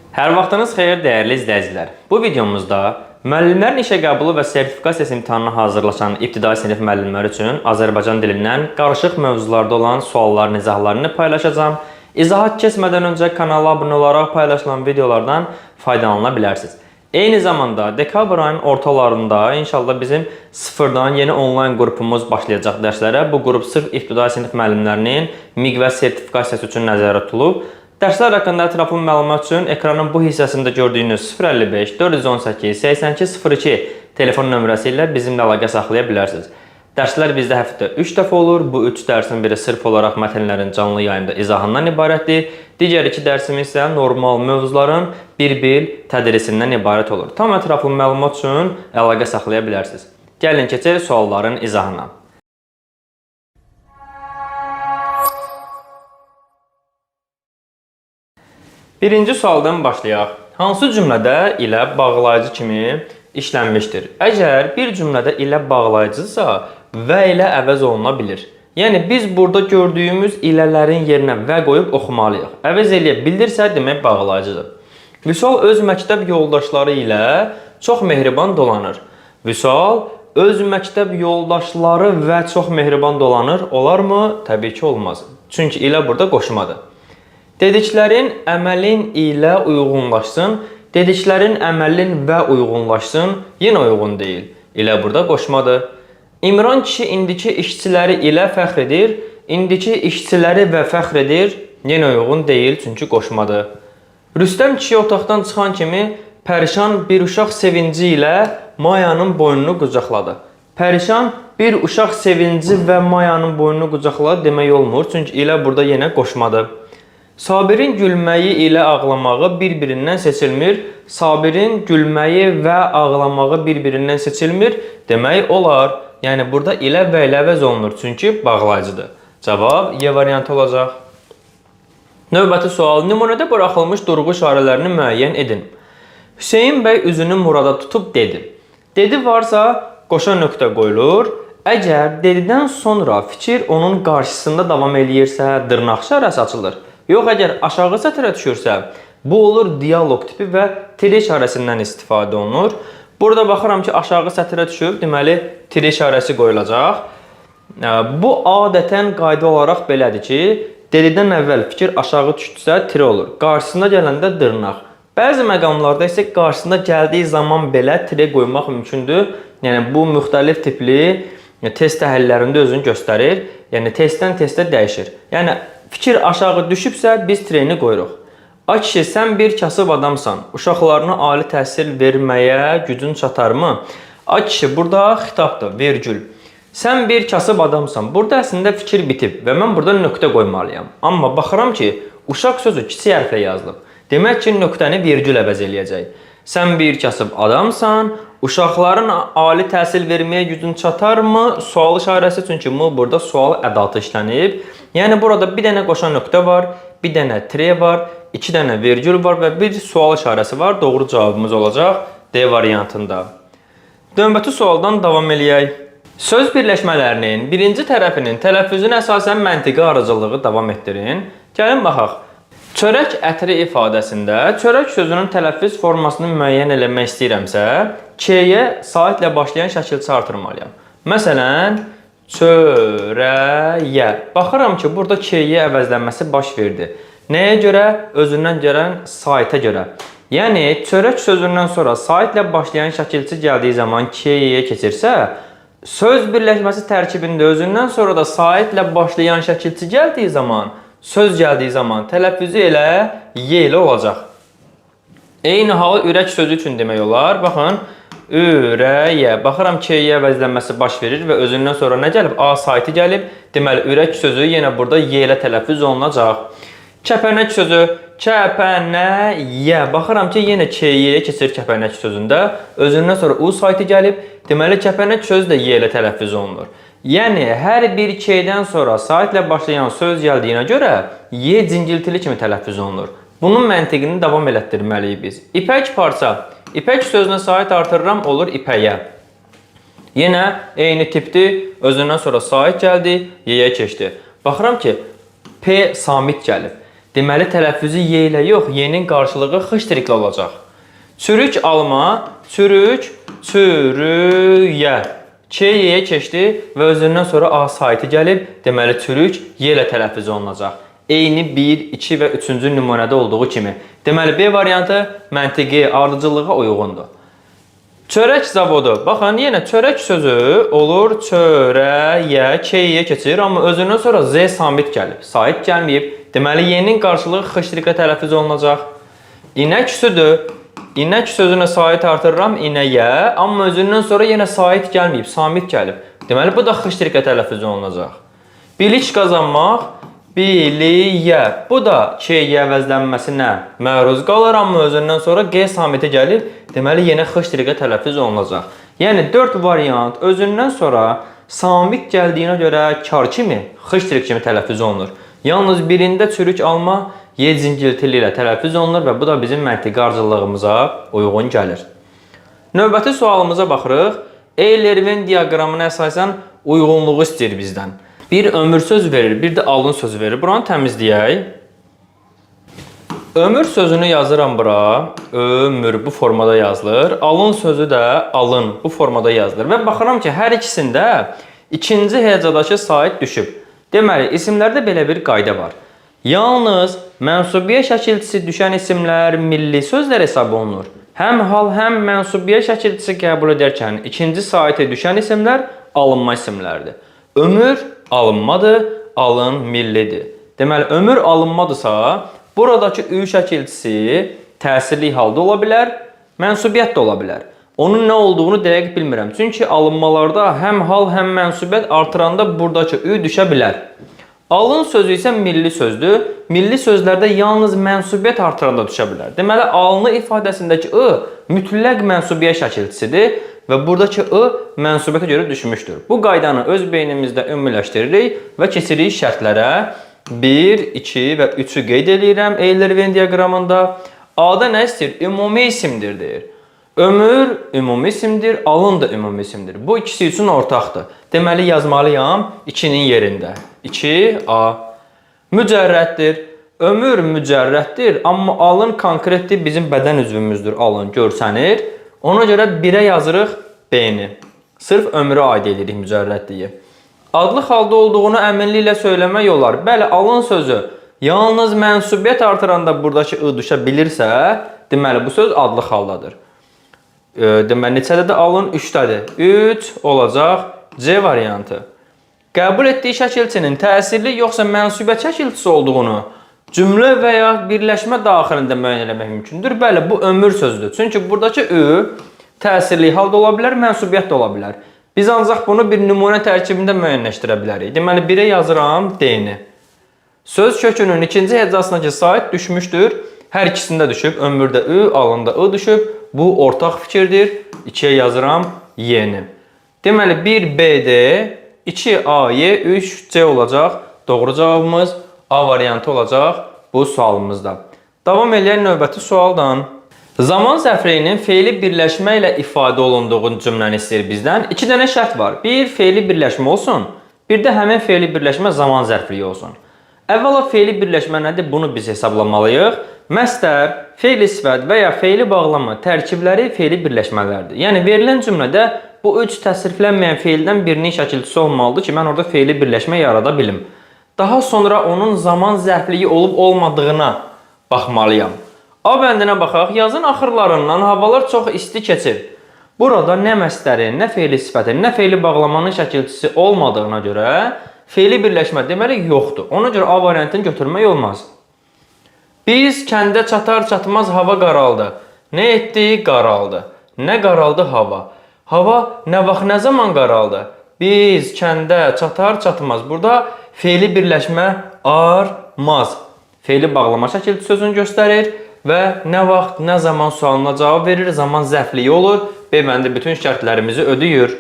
Hər vaxtınız xeyir, dəyərli izləyicilər. Bu videomuzda müəllimlərin işə qəbulu və sertifikasiyası imtahanına hazırlaşan ibtidai sinif müəllimləri üçün Azərbaycan dilindən qarışıq mövzularda olan sualların izahlarını paylaşacağam. İzahat keçmədən öncə kanala abunə olaraq paylaşılan videolardan faydalanıla bilərsiniz. Eyni zamanda dekabr ayının ortalarında inşallah bizim sıfırdan yeni onlayn qrupumuz başlayacaq dərslərə. Bu qrup sırf ibtidai sinif müəllimlərinin MİQ və sertifikasiyası üçün nəzərdə tutulub. Dərslər haqqında ətraflı məlumat üçün ekranın bu hissəsində gördüyünüz 055 418 8202 telefon nömrəsi ilə bizimlə əlaqə saxlaya bilərsiniz. Dərslər bizdə həftədə 3 dəfə olur. Bu 3 dərsin biri sırf olaraq mətnlərin canlı yayımda izahından ibarətdir. Digər 2 dərsimiz isə normal mövzuların bir-bir tədrisindən ibarət olur. Tam ətraflı məlumat üçün əlaqə saxlaya bilərsiniz. Gəlin keçək sualların izahına. Birinci sualdan başlayaq. Hansı cümlədə ilə bağlayıcı kimi işlənmişdir? Əgər bir cümlədə ilə bağlayıcıdırsa, və ilə əvəz oluna bilir. Yəni, biz burada gördüyümüz ilələrin yerinə və qoyub oxumalıyıq. Əvəz eləyə bildirsə, demək bağlayıcıdır. Vüsal öz məktəb yoldaşları ilə çox mehriban dolanır. Vüsal öz məktəb yoldaşları və çox mehriban dolanır. Olarmı? Təbii ki, olmaz. Çünki ilə burada qoşmadır. Dediklərin əməlin ilə uyğunlaşsın. Dediklərin əməlin və uyğunlaşsın. Yenə uyğun deyil. İlə burada qoşmadır. İmran kişi indiki işçiləri ilə fəxr edir. İndiki işçiləri və fəxr edir. Yenə uyğun deyil, çünki qoşmadır. Rüstəm kişi otaqdan çıxan kimi pərişan bir uşaq sevinci ilə Mayanın boynunu qucaqladı. Pərişan bir uşaq sevinci və Mayanın boynunu qucaqladı demək olmur, çünki ilə burada yenə qoşmadır. Sabirin gülməyi ilə ağlamağı bir-birindən seçilmir. Sabirin gülməyi və ağlamağı bir-birindən seçilmir demək olar. Yəni, burada ilə və ilə əvəz olunur, çünki bağlayıcıdır. Cavab Y variantı olacaq. Növbəti sual. Nümunədə buraxılmış durğu işarələrini müəyyən edin. Hüseyin bəy üzünü Murada tutub dedi. Dedi varsa, qoşa nöqtə qoyulur. Əgər dedidən sonra fikir onun qarşısında davam eləyirsə, dırnaq işarəsi açılır. Yox, əgər aşağı sətrə düşürsə, bu olur dialoq tipi və tiri işarəsindən istifadə olunur. Burada baxıram ki, aşağı sətrə düşüb, deməli, tiri işarəsi qoyulacaq. Bu, adətən qayda olaraq belədir ki, dedidən əvvəl fikir aşağı düşdüsə, tiri olur. Qarşısında gələndə dırnaq. Bəzi məqamlarda isə qarşısında gəldiyi zaman belə tiri qoymaq mümkündür. Yəni, bu, müxtəlif tipli test təhlillərində özünü göstərir. Yəni, testdən testə dəyişir. Yəni, fikir aşağı düşübsə, biz treni qoyuruq. Ay kişi, sən bir kasıb adamsan. Uşaqlarına ali təhsil verməyə gücün çatarmı? Ay kişi, burada xitabdır, vergül. Sən bir kasıb adamsan. Burada əslində fikir bitib və mən burada nöqtə qoymalıyam. Amma baxıram ki, uşaq sözü kiçik hərflə yazılıb. Demək ki, nöqtəni vergül əvəz eləyəcək. Sən bir kasıb adamsan. Uşaqların ali təhsil verməyə gücün çatarmı? Sual işarəsi, çünki burada sual ədatı işlənib. Yəni, burada bir dənə qoşan nöqtə var, bir dənə tre var, 2 dənə vergül var və bir sual işarəsi var. Doğru cavabımız olacaq D variantında. Növbəti sualdan davam eləyək. Söz birləşmələrinin birinci tərəfinin tələffüzünə əsasən məntiqi arıcılığı davam etdirin. Gəlin, baxaq. Çörək ətri ifadəsində çörək sözünün tələffüz formasını müəyyən eləmək istəyirəmsə, K-yə saitlə başlayan şəkilçi artırmalıyam. Məsələn, çörəyə. Baxıram ki, burada K-yə əvəzlənməsi baş verdi. Nəyə görə? Özündən gələn saitə görə. Yəni, çörək sözündən sonra saitlə başlayan şəkilçi gəldiyi zaman K-yə keçirsə, söz birləşməsi tərkibində özündən sonra da saitlə başlayan şəkilçi gəldiyi zaman, söz gəldiyi zaman tələffüzü elə Y ilə olacaq. Eyni halı ürək sözü üçün demək olar. Baxın, ürəyə. Baxıram K-yə əvəzlənməsi baş verir və özündən sonra nə gəlib? A saiti gəlib. Deməli, ürək sözü yenə burada Y ilə tələffüz olunacaq. Kəpənək sözü. Kəpənəyə. Baxıram ki, yenə K-yə keçir kəpənək sözündə. Özündən sonra U saiti gəlib. Deməli, kəpənək sözü də Y ilə tələffüz olunur. Yəni, hər bir K-dən sonra saitlə başlayan söz gəldiyinə görə Y cingiltili kimi tələffüz olunur. Bunun məntiqini davam elətdirməliyik biz. İpək parça. İpək sözünə sait artırıram, olur ipəyə. Yenə eyni tipdir. Özündən sonra sait gəldi, Y-yə keçdi. Baxıram ki, P samit gəlib. Deməli, tələffüzü y ilə yox, y-nin qarşılığı xıştrikli olacaq. Çürük alma, çürük, çürüyə. Ç-yə keçdi və özündən sonra A saiti gəlib. Deməli, çürük y ilə tələffüz olunacaq. Eyni 1, 2 və 3-cü nümunədə olduğu kimi. Deməli, B variantı məntiqi ardıcılığa uyğundur. Çörək zavodu. Baxın, yenə çörək sözü olur çörəyə, K-yə keçir, amma özündən sonra Z samit gəlib. Sait gəlməyib. Deməli, Y-nin qarşılığı xıştriklə tələffüz olunacaq. İnək südü. İnək sözünə sait artırıram inəyə, amma özündən sonra yenə sait gəlməyib, samit gəlib. Deməli, bu da xıştriklə tələffüz olunacaq. Bilic qazanmaq. Biliyə. Bu da K-yə əvəzlənməsinə məruz qalır, amma özündən sonra G samiti gəlib. Deməli, yenə xıştriklə tələffüz olunacaq. Yəni, 4 variant özündən sonra samit gəldiyinə görə kar kimi, xıştrik kimi tələffüz olunur. Yalnız birində çürük alma Y cingiltili ilə tələffüz olunur və bu da bizim məntiqi ardıcıllığımıza uyğun gəlir. Növbəti sualımıza baxırıq. Eyler-Venn diaqramına əsasən uyğunluğu istəyir bizdən. Bir ömür sözü verir, bir də alın sözü verir. Buranı təmizləyək. Ömür sözünü yazıram bura. Ömür bu formada yazılır. Alın sözü də alın bu formada yazılır. Və baxıram ki, hər ikisində ikinci hecadakı sait düşüb. Deməli, isimlərdə belə bir qayda var. Yalnız mənsubiyyə şəkilçisi düşən isimlər milli sözlər hesab olunur. Həm hal, həm mənsubiyyə şəkilçisi qəbul edərkən ikinci saitə düşən isimlər alınma isimlərdir. Ömür alınmadır, alın millidir. Deməli, ömür alınmadırsa, buradakı ü şəkilçisi təsirli halda ola bilər, mənsubiyyət də ola bilər. Onun nə olduğunu dəqiq bilmirəm. Çünki alınmalarda həm hal, həm mənsubiyyət artıranda buradakı ü düşə bilər. Alın sözü isə milli sözdür. Milli sözlərdə yalnız mənsubiyyət artıranda düşə bilər. Deməli, alını ifadəsindəki ı mütləq mənsubiyyət şəkilçisidir və buradakı ı mənsubiyyətə görə düşmüşdür. Bu qaydanı öz beynimizdə ümumiləşdiririk və keçirik şərtlərə. 1, 2 və 3-ü qeyd edirəm Eyler-Venn diaqramında. A-da nə istəyir? Ümumi isimdir deyir. Ömür ümumi isimdir, alın da ümumi isimdir. Bu ikisi üçün ortaqdır. Deməli, yazmalıyam 2-nin yerində. 2A. Mücərrəddir. Ömür mücərrəddir, amma alın konkretdir, bizim bədən üzvümüzdür, alın görsənir. Ona görə 1-ə yazırıq B-ni. Sırf ömrə aid edirik mücərrədliyi. Adlı halda olduğunu əminliklə söyləmək olar. Bəli, alın sözü yalnız mənsubiyyət artıranda buradakı ı düşə bilirsə, deməli, bu söz adlı haldadır. Deməli, neçədədir? Alın 3-dədir. 3 olacaq C variantı. Qəbul etdiyi şəkilçinin təsirli yoxsa mənsubiyyət şəkilçisi olduğunu cümlə və ya birləşmə daxilində müəyyən etmək mümkündür. Bəli, bu ömür sözüdür. Çünki buradakı ü təsirli halda ola bilər, mənsubiyyət də ola bilər. Biz ancaq bunu bir nümunə tərkibində müəyyənləşdirə bilərik. Deməli, 1-ə yazıram D-ni. Söz kökünün ikinci hecasındakı sait düşmüşdür. Hər ikisində düşüb. Ömürdə ü, alında ı düşüb. Bu ortaq fikirdir. 2-yə yazıram Y-ni. Deməli, 1BD, 2AY, 3C olacaq. Doğru cavabımız A variantı olacaq bu sualımızda. Davam edən növbəti sualdan. Zaman zərfliyinin feili birləşmə ilə ifadə olunduğu cümləni istəyir bizdən. 2 dənə şərt var. Bir, feili birləşmə olsun. Bir də həmin feili birləşmə zaman zərfliyi olsun. Əvvəla feili birləşmə nədir? Bunu biz hesablamalıyıq. Məsdər, feili sifət və ya feili bağlama tərkibləri feili birləşmələrdir. Yəni, verilən cümlədə bu 3 təsriflənməyən feildən birinin şəkilçisi olmalıdır ki, mən orada feili birləşmə yarada bilim. Daha sonra onun zaman zərfliyi olub-olmadığına baxmalıyam. A bəndinə baxaq, yazın axırlarından havalar çox isti keçir. Burada nə məsdərin, nə feili sifətin, nə feili bağlamanın şəkilçisi olmadığına görə feili birləşmə deməli yoxdur. Ona görə A variantını götürmək olmaz. Biz kəndə çatar-çatmaz hava qaraldı. Nə etdi? Qaraldı. Nə qaraldı? Hava. Hava nə vaxt, nə zaman qaraldı? Biz kəndə çatar-çatmaz. Burada feili birləşmə armaz. Feili bağlama şəkilçisi sözünü göstərir və nə vaxt, nə zaman sualına cavab verir, zaman zərfliyi olur. B bəndi bütün şərtlərimizi ödəyir.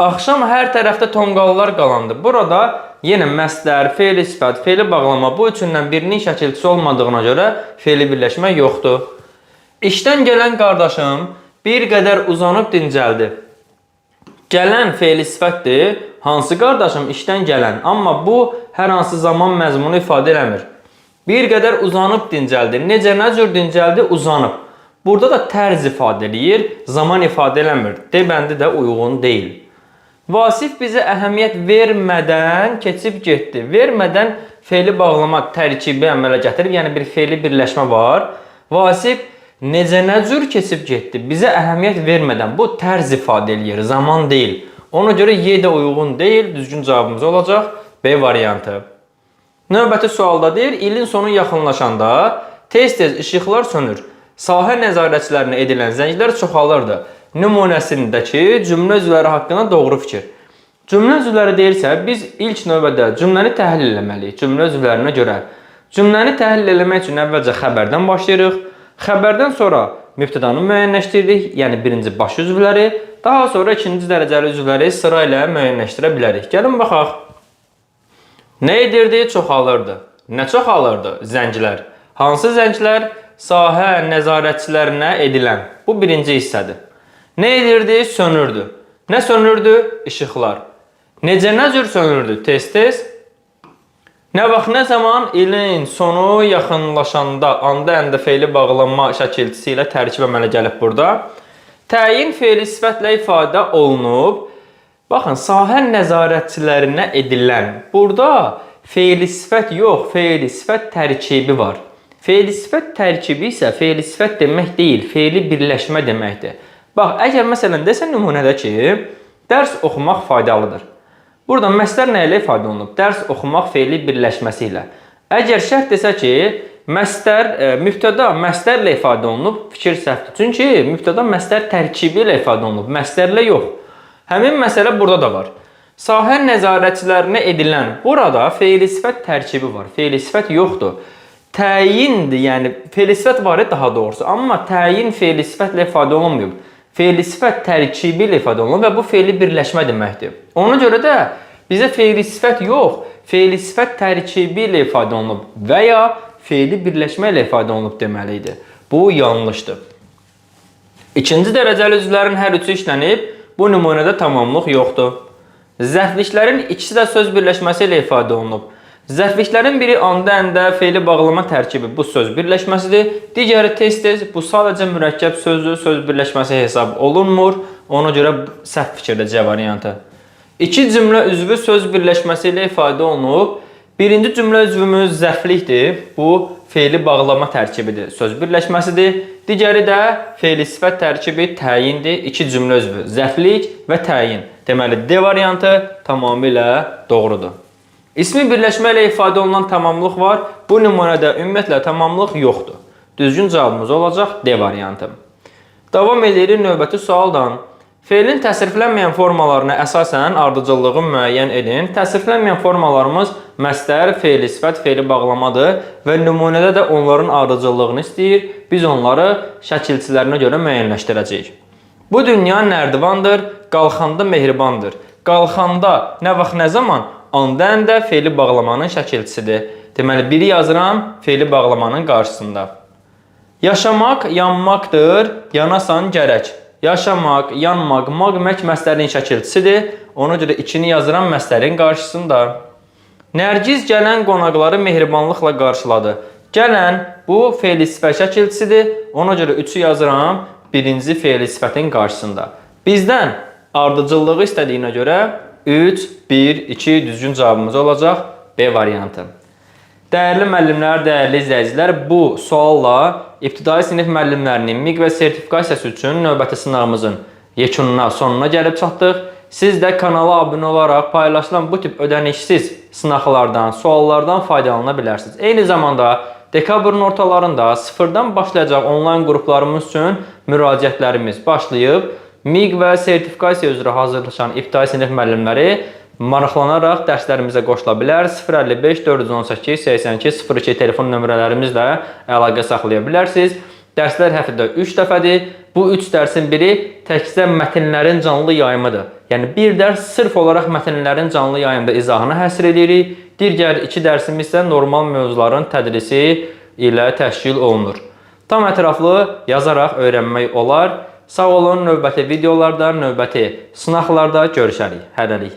Axşam hər tərəfdə tonqallar qalandı. Burada yenə məsdər, feili sifət, feili bağlama bu üçündən birinin şəkilçisi olmadığına görə feili birləşmə yoxdur. İşdən gələn qardaşım bir qədər uzanıb dincəldi. Gələn feili sifətdir. Hansı qardaşım işdən gələn? Amma bu hər hansı zaman məzmunu ifadə eləmir. Bir qədər uzanıb dincəldi. Necə, nə cür dincəldi? Uzanıb. Burada da tərz ifadə eləyir, zaman ifadə eləmir. Debəndi də uyğun deyil. Vasif bizə əhəmiyyət vermədən keçib getdi. Vermədən fe'li bağlama tərkibi əmələ gətirib, yəni bir fe'li birləşmə var. Vasif necə, nə cür keçib getdi? Bizə əhəmiyyət vermədən. Bu tərz ifadə eləyir, zaman deyil. Ona görə Y də uyğun deyil. Düzgün cavabımız olacaq B variantı. Növbəti sualda deyir, ilin sonu yaxınlaşanda tez-tez işıqlar sönür. Sahə nəzarətçilərinə edilən zənglər çoxalırdı. Nümunəsindəki cümlə üzvləri haqqında doğru fikir. Cümlə üzvləri deyirsə, biz ilk növbədə cümləni təhlil eləməliyik. Cümlə üzvlərinə görə. Cümləni təhlil eləmək üçün əvvəlcə xəbərdən başlayırıq. Xəbərdən sonra mübtədanı müəyyənləşdiririk, yəni birinci baş üzvləri. Daha sonra ikinci dərəcəli üzvləri sıra ilə müəyyənləşdirə bilərik. Gəlin baxaq. Nə edirdi? Çoxalırdı. Nə çoxalırdı? Zənglər. Hansı zənglər? Sahə nəzarətçilərinə edilən. Bu birinci hissədir. Nə edirdi? Sönürdü. Nə sönürdü? İşıqlar. Necə, nə cür sönürdü? Tez-tez. Nə vaxt, nə zaman? İlin sonu yaxınlaşanda anda əndə fe'li bağlanma şəkilçisi ilə tərkib əmələ gəlib burada. Təyin fe'li sifətlə ifadə olunub. Baxın, sahə nəzarətçilərinə edilən. Burada fe'li sifət yox, fe'li sifət tərkibi var. Fe'li sifət tərkibi isə fe'li sifət demək deyil, fe'li birləşmə deməkdir. Bax, əgər məsələn desən nümunədə ki, dərs oxumaq faydalıdır. Burada məsdər nə ilə ifadə olunub? Dərs oxumaq fe'li birləşməsi ilə. Əgər şərt desə ki, mübtəda məsdərlə ifadə olunub, fikir səhvdir. Çünki mübtəda məsdər tərkibi ilə ifadə olunub, məsdərlə yox. Həmin məsələ burada da var. Sahə nəzarətçilərinə edilən, burada fe'li sifət tərkibi var, fe'li sifət yoxdur. Təyindir, yəni fe'li sifət var daha doğrusu, amma təyin fe'li sifətlə ifadə olunmuyor. Fe'li sifət tərkibi ilə ifadə olunur və bu fe'li birləşmə deməkdir. Ona görə də bizə fe'li sifət yox, fe'li sifət tərkibi ilə ifadə olunub və ya fe'li birləşmə ilə ifadə olunub deməliydi. Bu yanlışdır. İkinci dərəcəli üzvlərin hər üçü işlənib, bu nümunədə tamamlıq yoxdur. Zərfliklərin ikisi də söz birləşməsi ilə ifadə olunub. Zərfliklərin biri anda əndə fe'li bağlama tərkibi, bu söz birləşməsidir. Digəri tez-tez, bu sadəcə mürəkkəb sözdür, söz birləşməsi hesab olunmur. Ona görə səhv fikirdə C variantı. İki cümlə üzvü söz birləşməsi ilə ifadə olunub. Birinci cümlə üzvümüz zərflikdir. Bu fe'li bağlama tərkibidir, söz birləşməsidir. Digəri də fe'li sifət tərkibi təyindir. İki cümlə üzvü zərflik və təyin. Deməli D variantı tamamilə doğrudur. İsmi birləşmə ilə ifadə olunan tamamlıq var. Bu nümunədə ümumiyyətlə tamamlıq yoxdur. Düzgün cavabımız olacaq D variantı. Davam edirik növbəti sualdan. Fe'lin təsriflənməyən formalarına əsasən ardıcıllığı müəyyən edin. Təsriflənməyən formalarımız məsdər, fe'li sifət, fe'li bağlamadır və nümunədə də onların ardıcıllığını istəyir. Biz onları şəkilçilərinə görə müəyyənləşdirəcəyik. Bu dünya nərdivandır, qalxanda mehribandır. Qalxanda nə vaxt, nə zaman? Anda əndə fe'li bağlamanın şəkilçisidir. Deməli, biri yazıram fe'li bağlamanın qarşısında. Yaşamaq, yanmaqdır, yanasan gərək. Yaşamaq, yanmaq, maqmək məsdərin şəkilçisidir. Ona görə 2-ni yazıram məsdərin qarşısında. Nərgiz gələn qonaqları mehribanlıqla qarşıladı. Gələn, bu fe'li sifət şəkilçisidir. Ona görə 3-ü yazıram birinci fe'li sifətin qarşısında. Bizdən ardıcıllığı istədiyinə görə 3, 1, 2 düzgün cavabımız olacaq B variantı. Dəyərli müəllimlər, dəyərli izləyicilər, bu sualla ibtidai sinif müəllimlərinin MİQ və sertifikasiyası üçün növbəti sınavımızın yekununa, sonuna gəlib çatdıq. Siz də kanala abunə olaraq paylaşılan bu tip ödənişsiz sınaqlardan, suallardan faydalana bilərsiniz. Eyni zamanda dekabrın ortalarında sıfırdan başlayacaq onlayn qruplarımız üçün müraciətlərimiz başlayıb. MİQ və sertifikasiya üzrə hazırlaşan ibtidai sinif müəllimləri maraqlanaraq dərslərimizə qoşula bilər. 055 418 82 02 telefon nömrələrimizlə əlaqə saxlaya bilərsiniz. Dərslər həftədə 3 dəfədir. Bu 3 dərsin biri təkcə mətnlərin canlı yayımıdır. Yəni bir dərs sırf olaraq mətnlərin canlı yayımda izahına həsr edirik. Digər 2 dərsimiz isə normal mövzuların tədrisi ilə təşkil olunur. Tam ətraflı yazaraq öyrənmək olar. Sağ olun, növbəti videolarda, növbəti sınaqlarda görüşərik. Hələlik.